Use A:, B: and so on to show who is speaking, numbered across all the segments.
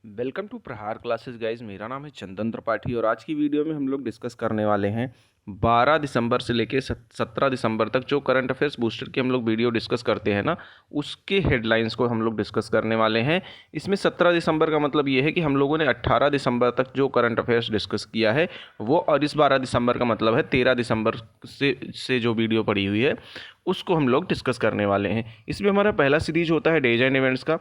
A: Welcome to प्रहार classes guys. मेरा नाम है चंदन त्रिपाठी और आज की वीडियो में हम लोग डिस्कस करने वाले हैं 12 दिसंबर से लेके 17 दिसंबर तक जो करंट अफेयर्स बूस्टर की हम लोग वीडियो डिस्कस करते हैं ना, उसके हेडलाइंस को हम लोग डिस्कस करने वाले हैं। इसमें 17 दिसंबर का मतलब ये है कि हम लोगों ने 18 दिसंबर तक जो करंट अफेयर्स डिस्कस किया है वो, और इस 12 दिसंबर का मतलब है 13 दिसंबर से जो वीडियो पड़ी हुई है उसको हम लोग डिस्कस करने वाले हैं। इसमें हमारा पहला सीरीज होता है डेज एंड इवेंट्स का।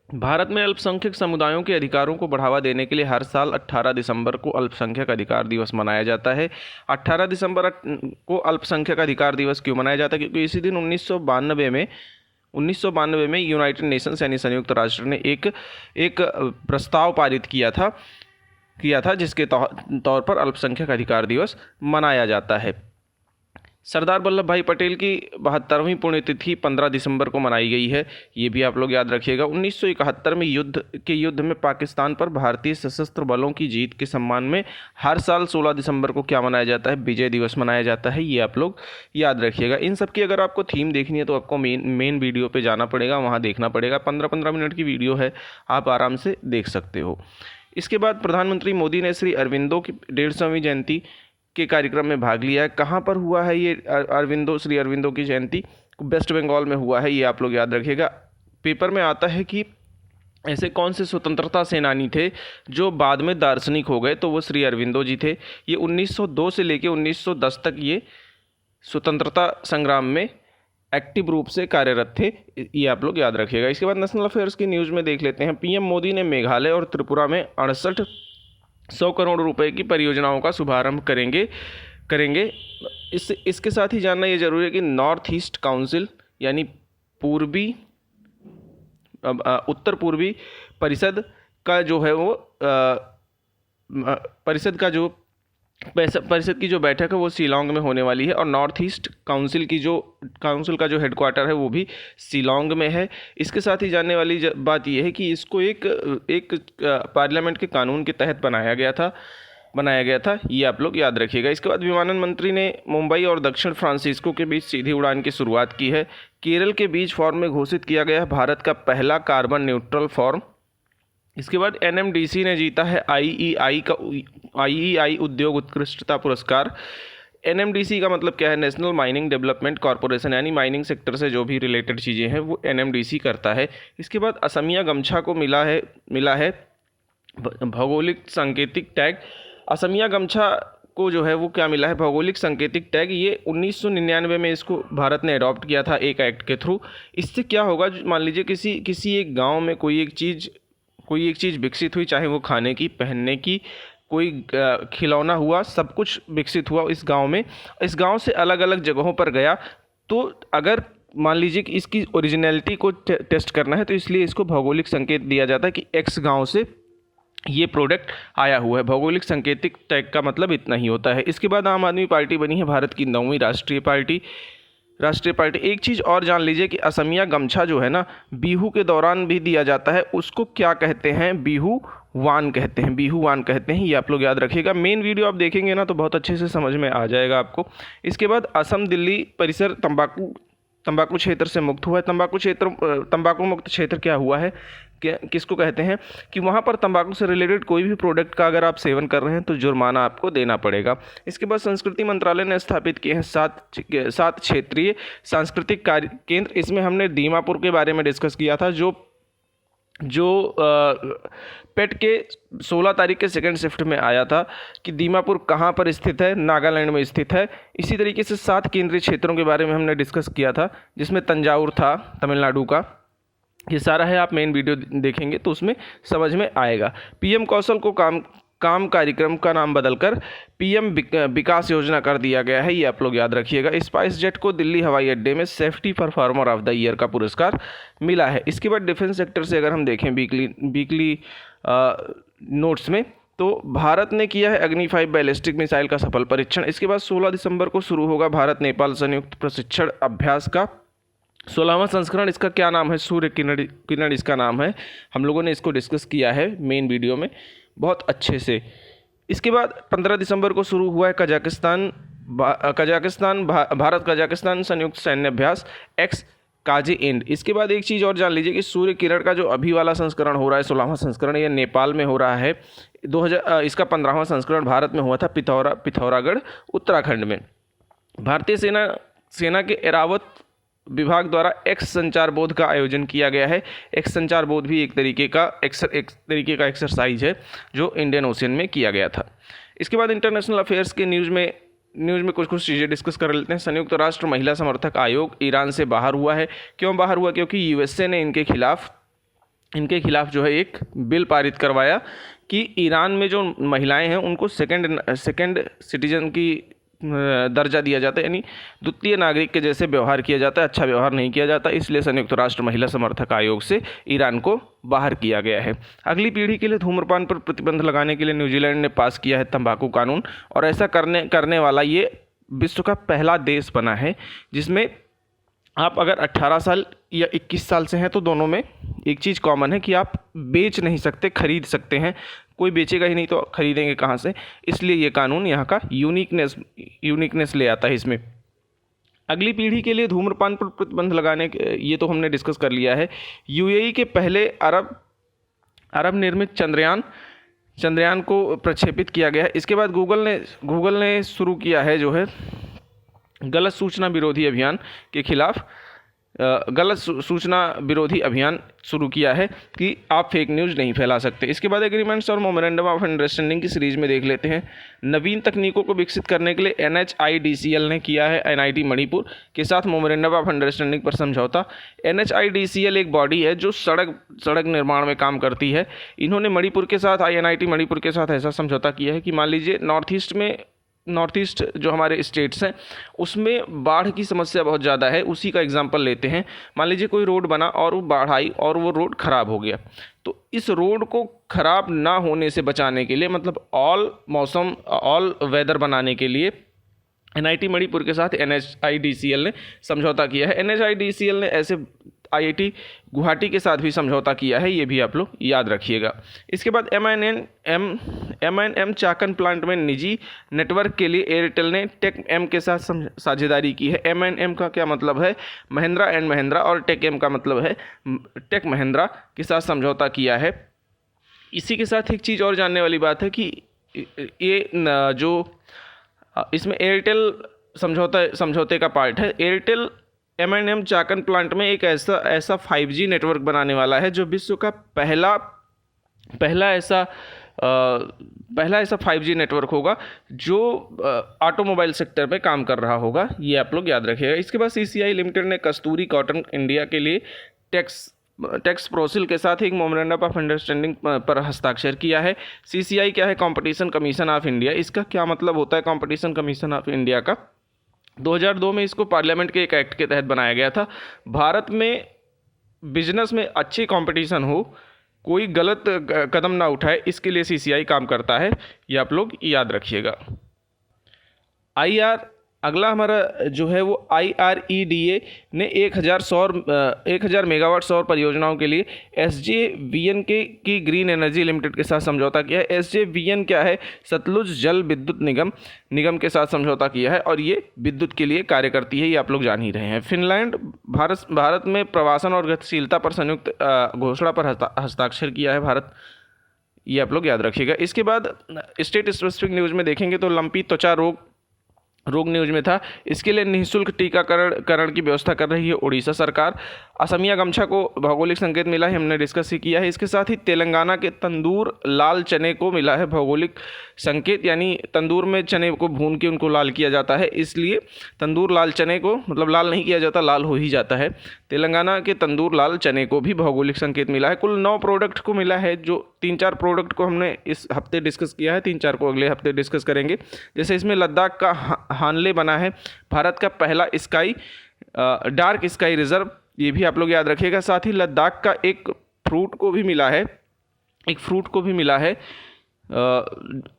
A: भारत में अल्पसंख्यक समुदायों के अधिकारों को बढ़ावा देने के लिए हर साल 18 दिसंबर को अल्पसंख्यक अधिकार दिवस मनाया जाता है। 18 दिसंबर को अल्पसंख्यक अधिकार दिवस क्यों मनाया जाता है? क्योंकि इसी दिन 1992 में यूनाइटेड नेशंस यानी संयुक्त राष्ट्र ने एक प्रस्ताव पारित किया था जिसके तौर पर अल्पसंख्यक अधिकार दिवस मनाया जाता है। सरदार वल्लभ भाई पटेल की 72वीं पुण्यतिथि 15 दिसंबर को मनाई गई है, ये भी आप लोग याद रखिएगा। 1971 में युद्ध में पाकिस्तान पर भारतीय सशस्त्र बलों की जीत के सम्मान में हर साल 16 दिसंबर को क्या मनाया जाता है? विजय दिवस मनाया जाता है, ये आप लोग याद रखिएगा। इन सब की अगर आपको थीम देखनी है तो आपको मेन वीडियो पर जाना पड़ेगा, वहाँ देखना पड़ेगा। 15-15 मिनट की वीडियो है, आप आराम से देख सकते हो। इसके बाद प्रधानमंत्री मोदी ने श्री अरविंदो की 150वीं जयंती के कार्यक्रम में भाग लिया है। कहाँ पर हुआ है ये श्री अरविंदो की जयंती? वेस्ट बंगाल में हुआ है, ये आप लोग याद रखिएगा। पेपर में आता है कि ऐसे कौन से स्वतंत्रता सेनानी थे जो बाद में दार्शनिक हो गए, तो वो श्री अरविंदो जी थे। ये 1902 से लेकर 1910 तक ये स्वतंत्रता संग्राम में एक्टिव रूप से कार्यरत थे, ये आप लोग याद रखिएगा। इसके बाद नेशनल अफेयर्स की न्यूज़ में देख लेते हैं। पीएम मोदी ने मेघालय और त्रिपुरा में 68 करोड़ रुपए की परियोजनाओं का शुभारंभ करेंगे। इसके साथ ही जानना ये जरूरी है कि नॉर्थ ईस्ट काउंसिल यानी उत्तर पूर्वी परिषद का जो है वो परिषद की जो बैठक है वो शिलांग में होने वाली है, और नॉर्थ ईस्ट काउंसिल का जो हेडक्वार्टर है वो भी शिलांग में है। इसके साथ ही जानने वाली बात यह है कि इसको एक पार्लियामेंट के कानून के तहत बनाया गया था, ये आप लोग याद रखिएगा। इसके बाद विमानन मंत्री ने मुंबई और दक्षिण फ्रांसिस्को के बीच सीधी उड़ान की शुरुआत की है। केरल के बीच फॉर्म में घोषित किया गया है भारत का पहला कार्बन न्यूट्रल फॉर्म। इसके बाद एनएमडीसी ने जीता है आईईआई उद्योग उत्कृष्टता पुरस्कार। एनएमडीसी का मतलब क्या है? नेशनल माइनिंग डेवलपमेंट कॉरपोरेशन, यानी माइनिंग सेक्टर से जो भी रिलेटेड चीज़ें हैं वो एनएमडीसी करता है। इसके बाद असमिया गमछा को मिला है भौगोलिक सांकेतिक टैग। असमिया गमछा को जो है वो क्या मिला है? भौगोलिक सांकेतिक टैग। ये 1999 में इसको भारत ने अडॉप्ट किया था एक एक्ट के थ्रू। इससे क्या होगा, मान लीजिए किसी एक गांव में कोई एक चीज़ विकसित हुई, चाहे वो खाने की, पहनने की, कोई खिलौना हुआ, सब कुछ विकसित हुआ इस गांव में। इस गांव से अलग अलग जगहों पर गया, तो अगर मान लीजिए कि इसकी ओरिजिनलिटी को टेस्ट करना है तो इसलिए इसको भौगोलिक संकेत दिया जाता है कि एक्स गांव से ये प्रोडक्ट आया हुआ है। भौगोलिक संकेतिक टैग का मतलब इतना ही होता है। इसके बाद आम आदमी पार्टी बनी है भारत की 9वीं राष्ट्रीय पार्टी। एक चीज़ और जान लीजिए कि असमिया गमछा जो है ना, बिहू के दौरान भी दिया जाता है, उसको क्या कहते हैं? बिहू वान कहते हैं, ये आप लोग याद रखिएगा। मेन वीडियो आप देखेंगे ना तो बहुत अच्छे से समझ में आ जाएगा आपको। इसके बाद असम दिल्ली परिसर तंबाकू क्षेत्र से मुक्त हुआ है। तंबाकू मुक्त क्षेत्र क्या हुआ है, किसको कहते हैं? कि वहाँ पर तंबाकू से रिलेटेड कोई भी प्रोडक्ट का अगर आप सेवन कर रहे हैं तो जुर्माना आपको देना पड़ेगा। इसके बाद संस्कृति मंत्रालय ने स्थापित किए हैं 7 क्षेत्रीय सांस्कृतिक कार्य केंद्र। इसमें हमने दीमापुर के बारे में डिस्कस किया था, जो पेट के 16 तारीख के सेकंड शिफ्ट में आया था कि दीमापुर कहाँ पर स्थित है? नागालैंड में स्थित है। इसी तरीके से 7 केंद्रीय क्षेत्रों के बारे में हमने डिस्कस किया था, जिसमें तंजावुर था तमिलनाडु का। ये सारा है, आप मेन वीडियो देखेंगे तो उसमें समझ में आएगा। पीएम कौशल को काम कार्यक्रम का नाम बदलकर पीएम विकास योजना कर दिया गया है, ये आप लोग याद रखिएगा। स्पाइस जेट को दिल्ली हवाई अड्डे में safety performer of the year का पुरस्कार मिला है। इसके बाद डिफेंस सेक्टर से अगर हम देखें वीकली नोट्स में, तो भारत ने किया है अग्नि 5 बैलिस्टिक मिसाइल का सफल परीक्षण। इसके बाद 16 दिसंबर को शुरू होगा भारत नेपाल संयुक्त प्रशिक्षण अभ्यास का 16वां संस्करण। इसका क्या नाम है? सूर्य किरण इसका नाम है। हम लोगों ने इसको डिस्कस किया है मेन वीडियो में बहुत अच्छे से। इसके बाद 15 दिसंबर को शुरू हुआ है भारत कजाकिस्तान संयुक्त सैन्य अभ्यास एक्स काजे एंड। इसके बाद एक चीज़ और जान लीजिए कि सूर्य किरण का जो अभी वाला संस्करण हो रहा है, 16वां संस्करण, ये नेपाल में हो रहा है। 2000 इसका 15वां संस्करण भारत में हुआ था, पिथौरागढ़ उत्तराखंड में। भारतीय सेना के एरावत विभाग द्वारा एक्स संचार बोध का आयोजन किया गया है। एक्स संचार बोध भी एक तरीके का एक्सरसाइज है जो इंडियन ओशियन में किया गया था। इसके बाद इंटरनेशनल अफेयर्स के न्यूज़ में कुछ चीज़ें डिस्कस कर लेते हैं। संयुक्त राष्ट्र महिला समर्थक आयोग ईरान से बाहर हुआ है। क्यों बाहर हुआ? क्योंकि यूएसए ने इनके खिलाफ जो है एक बिल पारित करवाया कि ईरान में जो महिलाएं हैं उनको सेकंड सिटीजन की दर्जा दिया जाता है, यानी द्वितीय नागरिक के जैसे व्यवहार किया जाता है, अच्छा व्यवहार नहीं किया जाता। इसलिए संयुक्त राष्ट्र महिला समर्थक आयोग से ईरान को बाहर किया गया है। अगली पीढ़ी के लिए धूम्रपान पर प्रतिबंध लगाने के लिए न्यूजीलैंड ने पास किया है तंबाकू कानून, और ऐसा करने वाला ये विश्व का पहला देश बना है जिसमें आप अगर 18 साल या 21 साल से हैं तो दोनों में एक चीज़ कॉमन है कि आप बेच नहीं सकते, खरीद सकते हैं। कोई बेचेगा ही नहीं तो खरीदेंगे कहाँ से? इसलिए ये कानून यहाँ का यूनिकनेस ले आता है इसमें। अगली पीढ़ी के लिए धूम्रपान पर प्रतिबंध लगाने ये तो हमने डिस्कस कर लिया है। यूएई के पहले अरब निर्मित चंद्रयान को प्रक्षेपित किया गया है। इसके बाद गूगल ने शुरू किया है जो है गलत सूचना विरोधी अभियान के खिलाफ गलत सूचना विरोधी अभियान शुरू किया है कि आप फेक न्यूज़ नहीं फैला सकते। इसके बाद एग्रीमेंट्स और मेमोरेंडम ऑफ अंडरस्टैंडिंग की सीरीज में देख लेते हैं। नवीन तकनीकों को विकसित करने के लिए NHIDCL ने किया है NIT मणिपुर के साथ मेमोरेंडम ऑफ अंडरस्टैंडिंग पर समझौता। NHIDCL एक बॉडी है जो सड़क निर्माण में काम करती है। इन्होंने मणिपुर के साथ NIT मणिपुर के साथ ऐसा समझौता किया है कि मान लीजिए नॉर्थ ईस्ट जो हमारे स्टेट्स हैं उसमें बाढ़ की समस्या बहुत ज़्यादा है। उसी का एग्जांपल लेते हैं। मान लीजिए कोई रोड बना और वो बाढ़ आई और वो रोड ख़राब हो गया, तो इस रोड को ख़राब ना होने से बचाने के लिए, मतलब ऑल वेदर बनाने के लिए NIT मणिपुर के साथ NHIDCL ने समझौता किया है। NHIDCL ने ऐसे IIT गुवाहाटी के साथ भी समझौता किया है, ये भी आप लोग याद रखिएगा। इसके बाद M&M चाकन प्लांट में निजी नेटवर्क के लिए एयरटेल ने टेक एम के साथ साझेदारी की है। M&M का क्या मतलब है? महिंद्रा एंड महिंद्रा, और टेक एम का मतलब है टेक महिंद्रा के साथ समझौता किया है। इसी के साथ एक चीज़ और जानने वाली बात है कि ये जो इसमें एयरटेल समझौते का पार्ट है। एयरटेल M&M चाकन प्लांट में एक ऐसा 5G नेटवर्क बनाने वाला है जो विश्व का पहला ऐसा 5G नेटवर्क होगा जो ऑटोमोबाइल सेक्टर पे काम कर रहा होगा। ये आप लोग याद रखिएगा। इसके बाद CCI लिमिटेड ने कस्तूरी कॉटन इंडिया के लिए टैक्स प्रोसिल के साथ एक मेमोरेंडम ऑफ अंडरस्टैंडिंग पर हस्ताक्षर किया है। CCI क्या है? Competition commission of India. इसका क्या मतलब होता है कंपटीशन कमीशन ऑफ इंडिया का? 2002 में इसको पार्लियामेंट के एक एक्ट के तहत बनाया गया था। भारत में बिजनेस में अच्छी कंपटीशन हो, कोई गलत कदम ना उठाए, इसके लिए CCI काम करता है। ये आप लोग याद रखिएगा। अगला हमारा जो है वो IREDA ने 1000 मेगावाट सौर परियोजनाओं के लिए SJVN की ग्रीन एनर्जी लिमिटेड के साथ समझौता किया है। SJVN क्या है? सतलुज जल विद्युत निगम के साथ समझौता किया है और ये विद्युत के लिए कार्य करती है, ये आप लोग जान ही रहे हैं। फिनलैंड भारत में प्रवासन और गतिशीलता पर संयुक्त घोषणा पर हस्ताक्षर किया है भारत, ये आप लोग याद रखिएगा। इसके बाद स्टेट स्पेसिफिक न्यूज़ में देखेंगे तो लंपी त्वचा रोग न्यूज में था। इसके लिए निःशुल्क टीकाकरण की व्यवस्था कर रही है उड़ीसा सरकार। असमिया गमछा को भौगोलिक संकेत मिला है, हमने डिस्कस ही किया है। इसके साथ ही तेलंगाना के तंदूर लाल चने को मिला है भौगोलिक संकेत, यानी तंदूर में चने को भून के उनको लाल किया जाता है, इसलिए तंदूर लाल चने को, मतलब लाल नहीं किया जाता, लाल हो ही जाता है। तेलंगाना के तंदूर लाल चने को भी भौगोलिक संकेत मिला है। कुल 9 प्रोडक्ट को मिला है, जो 3-4 प्रोडक्ट को हमने इस हफ्ते डिस्कस किया है, 3-4 को अगले हफ्ते डिस्कस करेंगे। जैसे इसमें लद्दाख का हानले बना है भारत का पहला डार्क स्काई रिजर्व, ये भी आप लोग याद रखिएगा। साथ ही लद्दाख का एक फ्रूट को भी मिला है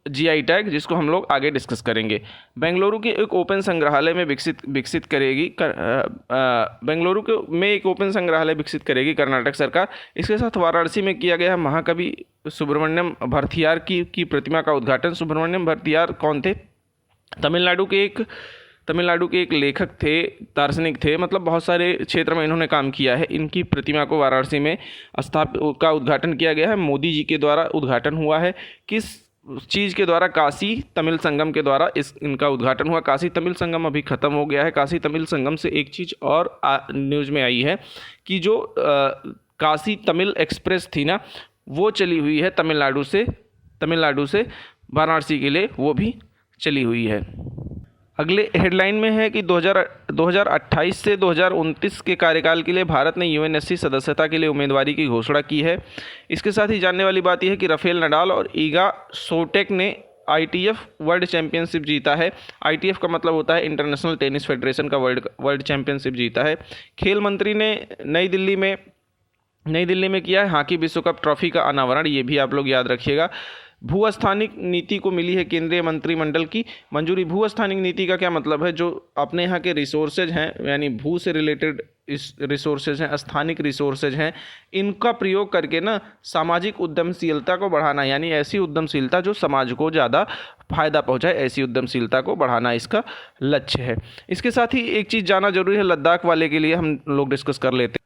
A: GI टैग, जिसको हम लोग आगे डिस्कस करेंगे। बेंगलुरु के एक ओपन संग्रहालय में विकसित करेगी कर्नाटक सरकार। इसके साथ वाराणसी में किया गया महाकवि सुब्रमण्यम भरथियार की प्रतिमा का उद्घाटन। सुब्रमण्यम भरथियार कौन थे? तमिलनाडु तमिलनाडु के एक लेखक थे, दार्शनिक थे, मतलब बहुत सारे क्षेत्र में इन्होंने काम किया है। इनकी प्रतिमा को वाराणसी में का उद्घाटन किया गया है, मोदी जी के द्वारा उद्घाटन हुआ है। किस चीज़ के द्वारा? काशी तमिल संगम के द्वारा इनका उद्घाटन हुआ। काशी तमिल संगम अभी ख़त्म हो गया है। काशी तमिल संगम से एक चीज़ और न्यूज़ में आई है कि जो काशी तमिल एक्सप्रेस थी ना, वो चली हुई है तमिलनाडु से वाराणसी के लिए, वो भी चली हुई है। अगले हेडलाइन में है कि 2028 से 2029 के कार्यकाल के लिए भारत ने यूएनएससी सदस्यता के लिए उम्मीदवारी की घोषणा की है। इसके साथ ही जानने वाली बात यह है कि राफेल नडाल और ईगा स्विएटेक ने ITF वर्ल्ड चैंपियनशिप जीता है। ITF का मतलब होता है इंटरनेशनल टेनिस फेडरेशन का वर्ल्ड चैंपियनशिप जीता है। खेल मंत्री ने नई दिल्ली में किया है हॉकी विश्व कप ट्रॉफी का अनावरण, ये भी आप लोग याद रखिएगा। भूस्थानिक नीति को मिली है केंद्रीय मंत्रिमंडल की मंजूरी। भूस्थानिक नीति का क्या मतलब है? जो अपने यहाँ के रिसोर्सेज हैं, यानी भू से रिलेटेड रिसोर्सेज हैं, स्थानिक रिसोर्सेज हैं, इनका प्रयोग करके ना सामाजिक उद्यमशीलता को बढ़ाना, यानी ऐसी उद्यमशीलता जो समाज को ज़्यादा फायदा पहुंचाए, ऐसी उद्यमशीलता को बढ़ाना इसका लक्ष्य है। इसके साथ ही एक चीज़ जाना जरूरी है, लद्दाख वाले के लिए हम लोग डिस्कस कर लेते हैं।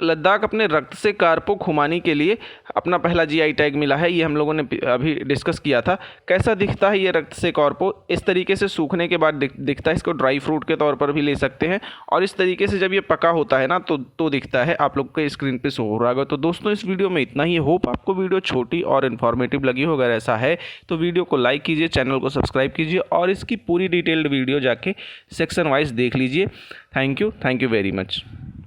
A: लद्दाख अपने रक्त से कारपो खुमानी के लिए अपना पहला GI टैग मिला है। ये हम लोगों ने अभी डिस्कस किया था। कैसा दिखता है ये रक्त से कारपो? इस तरीके से सूखने के बाद दिखता है। इसको ड्राई फ्रूट के तौर पर भी ले सकते हैं, और इस तरीके से जब ये पका होता है ना तो दिखता है। आप लोग के स्क्रीन पे शो हो रहा होगा। तो दोस्तों इस वीडियो में इतना ही। होप आपको वीडियो छोटी और इन्फॉर्मेटिव लगी हो। अगर ऐसा है तो वीडियो को लाइक कीजिए, चैनल को सब्सक्राइब कीजिए और इसकी पूरी डिटेल्ड वीडियो जाके सेक्शन वाइज देख लीजिए। Thank you very much.